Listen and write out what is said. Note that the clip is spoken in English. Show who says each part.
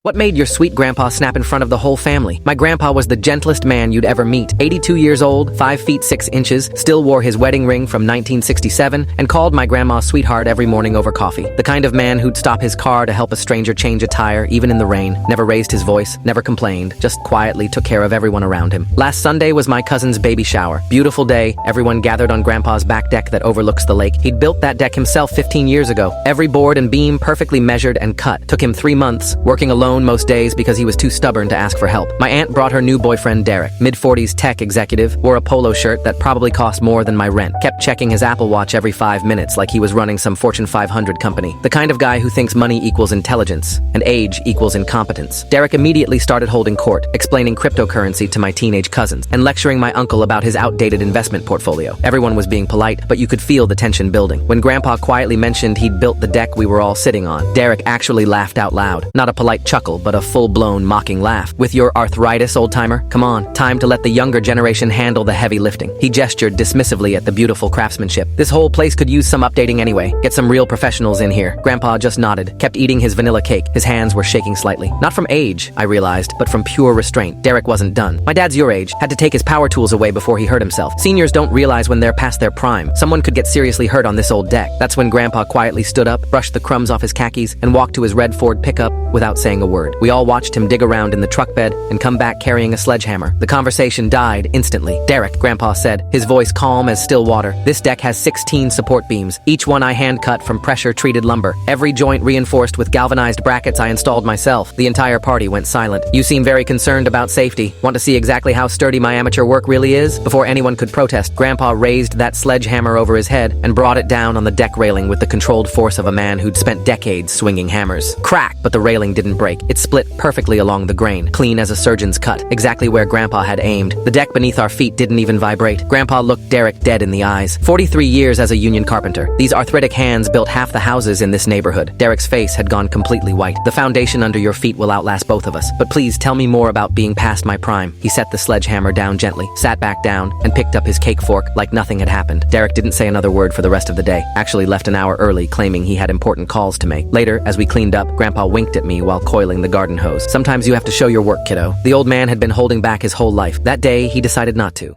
Speaker 1: What made your sweet grandpa snap in front of the whole family? My grandpa was the gentlest man you'd ever meet. 82 years old, 5 feet 6 inches, still wore his wedding ring from 1967, and called my grandma sweetheart every morning over coffee. The kind of man who'd stop his car to help a stranger change a tire, even in the rain. Never raised his voice, never complained, just quietly took care of everyone around him. Last Sunday was my cousin's baby shower. Beautiful day, everyone gathered on grandpa's back deck that overlooks the lake. He'd built that deck himself 15 years ago. Every board and beam perfectly measured and cut. Took him 3 months, working alone most days because he was too stubborn to ask for help. My aunt brought her new boyfriend Derek, mid-40s tech executive, wore a polo shirt that probably cost more than my rent, kept checking his Apple Watch every 5 minutes like he was running some Fortune 500 company. The kind of guy who thinks money equals intelligence and age equals incompetence. Derek immediately started holding court, explaining cryptocurrency to my teenage cousins, and lecturing my uncle about his outdated investment portfolio. Everyone was being polite, but you could feel the tension building. When Grandpa quietly mentioned he'd built the deck we were all sitting on, Derek actually laughed out loud. Not a polite chuckle, but a full-blown mocking laugh. With your arthritis, old-timer? Come on, time to let the younger generation handle the heavy lifting. He gestured dismissively at the beautiful craftsmanship. This whole place could use some updating anyway. Get some real professionals in here. Grandpa just nodded, kept eating his vanilla cake. His hands were shaking slightly. Not from age, I realized, but from pure restraint. Derek wasn't done. My dad's your age, had to take his power tools away before he hurt himself. Seniors don't realize when they're past their prime. Someone could get seriously hurt on this old deck. That's when Grandpa quietly stood up, brushed the crumbs off his khakis, and walked to his red Ford pickup without saying a word. We all watched him dig around in the truck bed and come back carrying a sledgehammer. The conversation died instantly. Derek, Grandpa said, his voice calm as still water. This deck has 16 support beams, each one I hand-cut from pressure-treated lumber. Every joint reinforced with galvanized brackets I installed myself. The entire party went silent. You seem very concerned about safety. Want to see exactly how sturdy my amateur work really is? Before anyone could protest, Grandpa raised that sledgehammer over his head and brought it down on the deck railing with the controlled force of a man who'd spent decades swinging hammers. Crack! But the railing didn't break. It split perfectly along the grain, clean as a surgeon's cut, exactly where Grandpa had aimed. The deck beneath our feet didn't even vibrate. Grandpa looked Derek dead in the eyes. 43 years as a union carpenter. These arthritic hands built half the houses in this neighborhood. Derek's face had gone completely white. The foundation under your feet will outlast both of us. But please tell me more about being past my prime. He set the sledgehammer down gently, sat back down, and picked up his cake fork like nothing had happened. Derek didn't say another word for the rest of the day. Actually left an hour early, claiming he had important calls to make. Later, as we cleaned up, Grandpa winked at me while coiling the garden hose. Sometimes you have to show your work, kiddo. The old man had been holding back his whole life. That day, he decided not to.